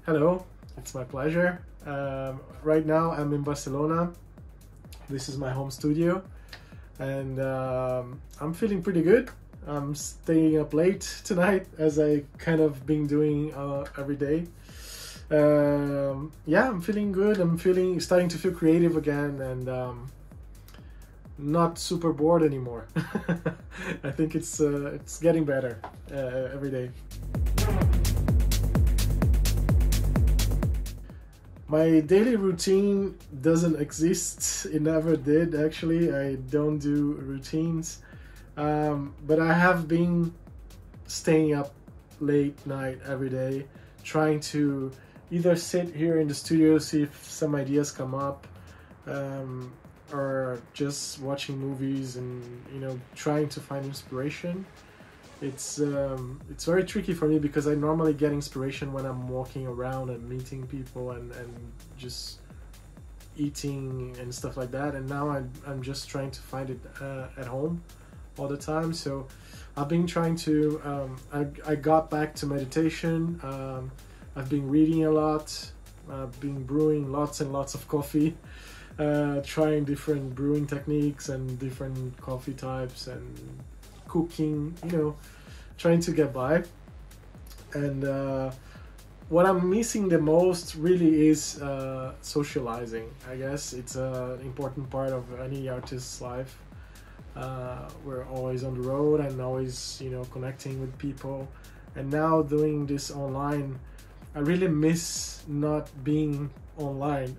Hello, it's my pleasure. Right now I'm in Barcelona. This is my home studio, and I'm feeling pretty good. I'm staying up late tonight, as I kind of been doing every day. Yeah, I'm feeling good. Starting to feel creative again, and not super bored anymore. I think it's getting better every day. My daily routine doesn't exist. It never did, actually. I don't do routines. But I have been staying up late night every day, trying to either sit here in the studio, see if some ideas come up, or just watching movies and, trying to find inspiration. It's very tricky for me because I normally get inspiration when I'm walking around and meeting people and just eating and stuff like that, and now I'm just trying to find it at home all the time. So I've been trying to I got back to meditation. I've been reading a lot. I've been brewing lots and lots of coffee, trying different brewing techniques and different coffee types, and cooking, trying to get by. And what I'm missing the most really is socializing. I guess it's an important part of any artist's life. We're always on the road and always, connecting with people. And now doing this online, I really miss not being online.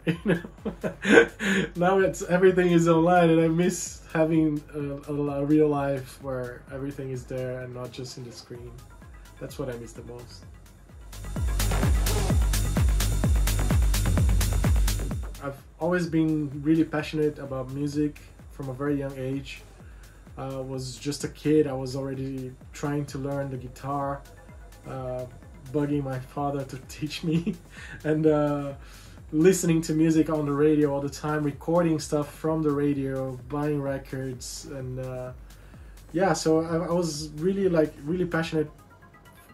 Now everything is online, and I miss having a real life where everything is there and not just in the screen. That's what I miss the most. I've always been really passionate about music from a very young age. I was just a kid. I was already trying to learn the guitar, bugging my father to teach me, and listening to music on the radio all the time, recording stuff from the radio, buying records, and yeah. So I was really passionate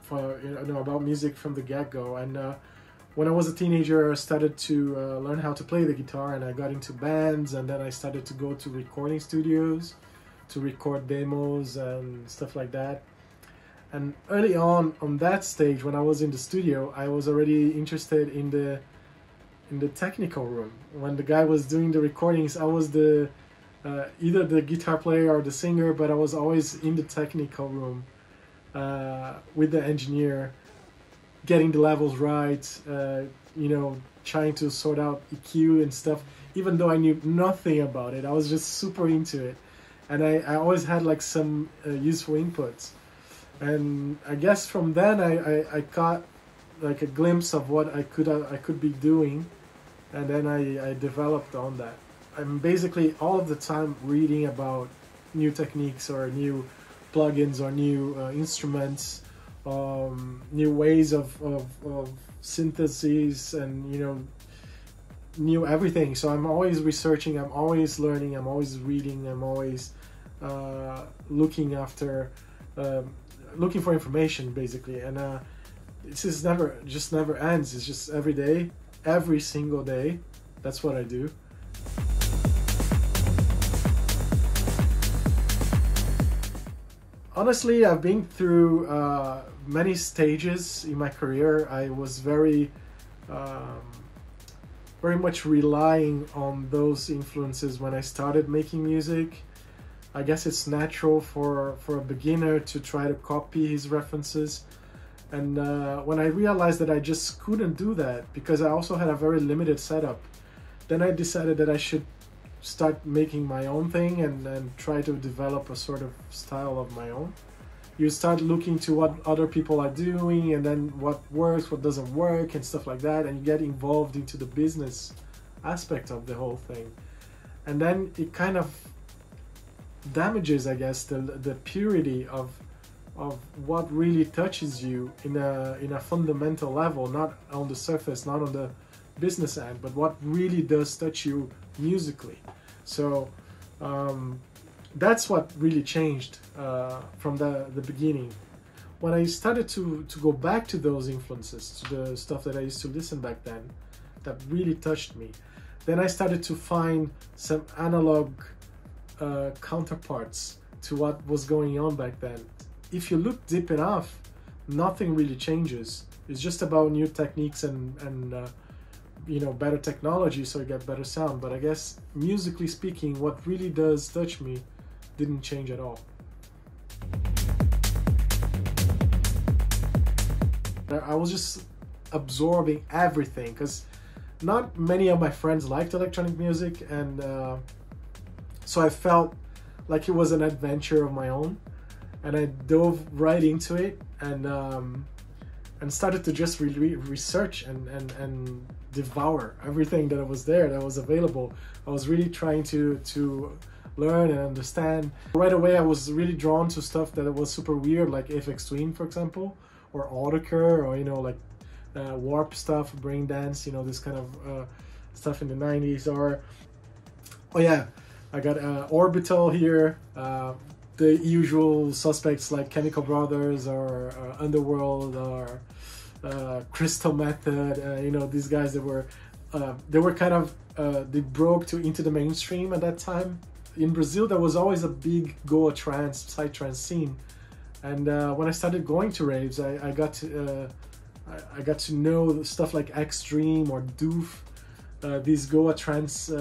for about music from the get-go. And when I was a teenager, I started to learn how to play the guitar, and I got into bands, and then I started to go to recording studios to record demos and stuff like that. And early on that stage, when I was in the studio, I was already interested in the technical room. When the guy was doing the recordings, I was the either the guitar player or the singer, but I was always in the technical room with the engineer, getting the levels right, trying to sort out EQ and stuff. Even though I knew nothing about it, I was just super into it, and I always had like some useful inputs. And I guess from then I got like a glimpse of what I could be doing, and then I developed on that. I'm basically all of the time reading about new techniques or new plugins or new instruments, new ways of synthesis, and new everything. So I'm always researching, I'm always learning, I'm always reading, I'm always looking for information, basically. And this is never ends. It's just every day, every single day. That's what I do. Honestly, I've been through many stages in my career. I was very much relying on those influences when I started making music. I guess it's natural for a beginner to try to copy his references. And when I realized that I just couldn't do that because I also had a very limited setup, then I decided that I should start making my own thing and try to develop a sort of style of my own. You start looking to what other people are doing, and then what works, what doesn't work, and stuff like that, and you get involved into the business aspect of the whole thing. And then it kind of damages, I guess, the purity of what really touches you in a fundamental level, not on the surface, not on the business end, but what really does touch you musically. So that's what really changed from the beginning. when I started to go back to those influences, to the stuff that I used to listen back then, that really touched me, then I started to find some analog counterparts to what was going on back then. If you look deep enough, nothing really changes. It's just about new techniques and you know, better technology, so you get better sound. But I guess musically speaking, what really does touch me didn't change at all. I was just absorbing everything, because not many of my friends liked electronic music, and so I felt like it was an adventure of my own, and I dove right into it, and started to just research and devour everything that was there, that was available. I was really trying to learn and understand. Right away I was really drawn to stuff that was super weird, like Aphex Twin, for example, or Autocur, or you know, like warp stuff, brain dance, you know, this kind of stuff in the 90s. Or oh yeah, I got Orbital here, the usual suspects like Chemical Brothers or Underworld or Crystal Method. You know, these guys that were they were kind of they broke into the mainstream at that time. In Brazil there was always a big Goa trance, psytrance scene, and when I started going to raves, I got to know stuff like Extreme or Doof, these Goa trance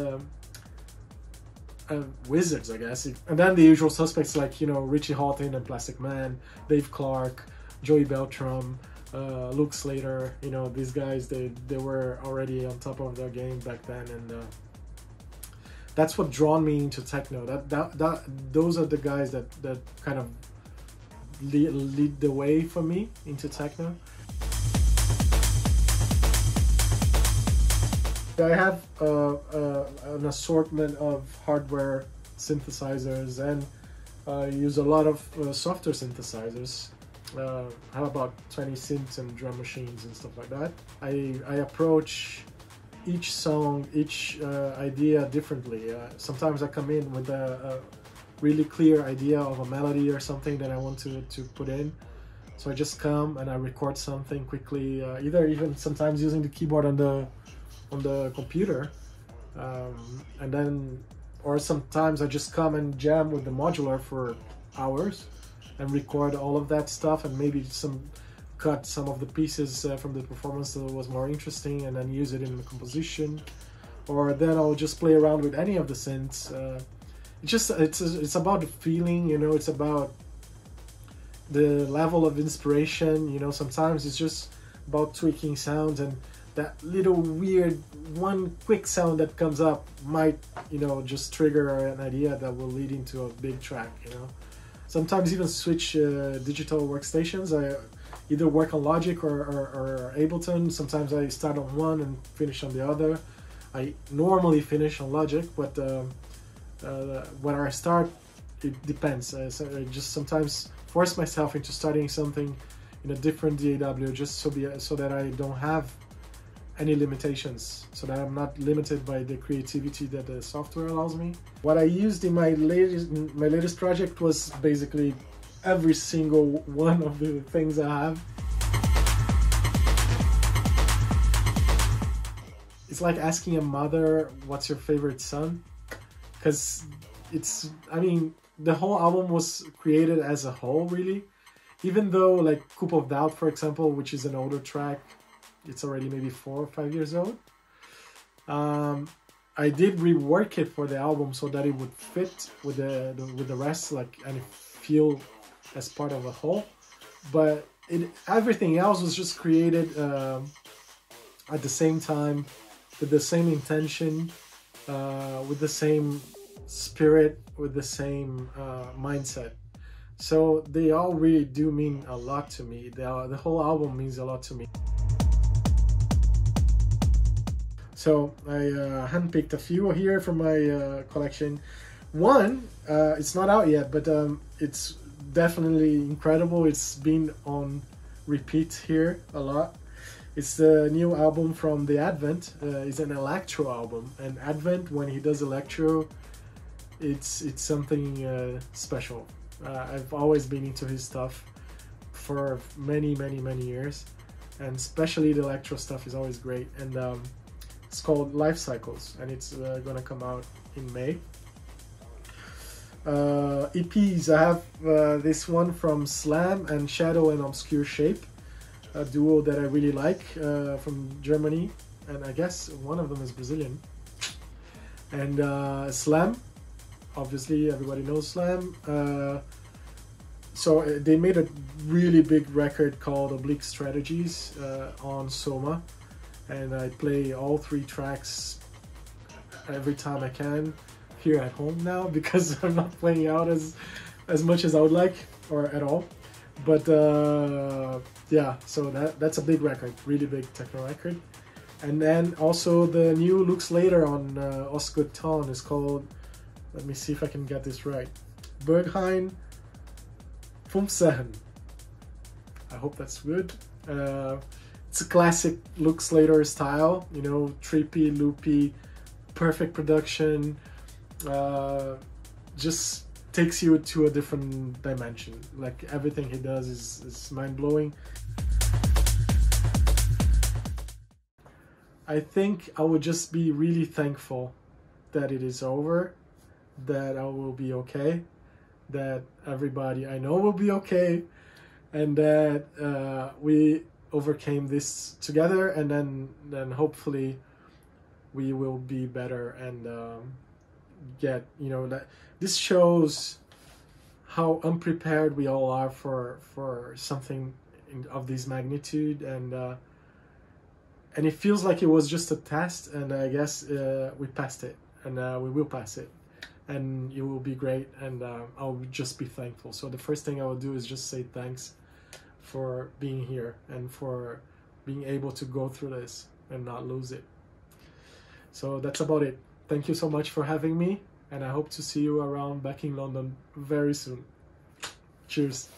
wizards, I guess. And then the usual suspects like, you know, Richie Hawtin and Plastic Man, Dave Clark, Joey Beltram, Luke Slater. You know, these guys, they were already on top of their game back then, and that's what drawn me into techno. Those are the guys that kind of lead the way for me into techno. I have an assortment of hardware synthesizers, and I use a lot of software synthesizers. I have about 20 synths and drum machines and stuff like that. I approach each song, each idea differently. Sometimes I come in with a really clear idea of a melody or something that I want to put in. So I just come and I record something quickly, either even sometimes using the keyboard on the computer, and then, or sometimes I just come and jam with the modular for hours and record all of that stuff, and maybe cut some of the pieces from the performance that was more interesting, and then use it in the composition. Or then I'll just play around with any of the synths. It's about the feeling, you know, it's about the level of inspiration, you know. Sometimes it's just about tweaking sounds, and that little weird one quick sound that comes up might, you know, just trigger an idea that will lead into a big track, you know. Sometimes even switch digital workstations. I either work on Logic or Ableton. Sometimes I start on one and finish on the other. I normally finish on Logic, but when I start, it depends. So I just sometimes force myself into starting something in a different DAW, just so that I don't have any limitations, so that I'm not limited by the creativity that the software allows me. What I used in my latest project was basically every single one of the things I have. It's like asking a mother, what's your favorite son? Because I mean, the whole album was created as a whole, really. Even though, like, Coup of Doubt, for example, which is an older track, it's already maybe 4 or 5 years old. I did rework it for the album so that it would fit with the rest, like, and feel as part of a whole. But everything else was just created at the same time, with the same intention, with the same spirit, with the same mindset. So they all really do mean a lot to me. The whole album means a lot to me. So I handpicked a few here from my collection. One, it's not out yet, but it's definitely incredible. It's been on repeat here a lot. It's the new album from The Advent. It's an electro album, and Advent, when he does electro, it's something special. I've always been into his stuff for many years, and especially the electro stuff is always great. And it's called Life Cycles, and it's gonna come out in May. EPs, I have this one from Slam and Shadow and Obscure Shape, a duo that I really like, from Germany, and I guess one of them is Brazilian. And Slam, obviously everybody knows Slam. So they made a really big record called Oblique Strategies on Soma, and I play all 3 tracks every time I can here at home now, because I'm not playing out as much as I would like, or at all. But yeah, so that's a big record, really big techno record. And then also the new Lux Later on Osgood is called, let me see if I can get this right, Berghain Fumsehen. I hope that's good. It's a classic Lux Later style, you know, trippy, loopy, perfect production. Just takes you to a different dimension. Like, everything he does is mind-blowing. I think I would just be really thankful that it is over, that I will be okay, that everybody I know will be okay, and that we overcame this together, and then hopefully we will be better and get, you know, that this shows how unprepared we all are for something of this magnitude, and it feels like it was just a test, and I guess we passed it, and we will pass it, and it will be great, and I'll just be thankful. So the first thing I will do is just say thanks for being here and for being able to go through this and not lose it. So that's about it. Thank you so much for having me, and I hope to see you around back in London very soon. Cheers.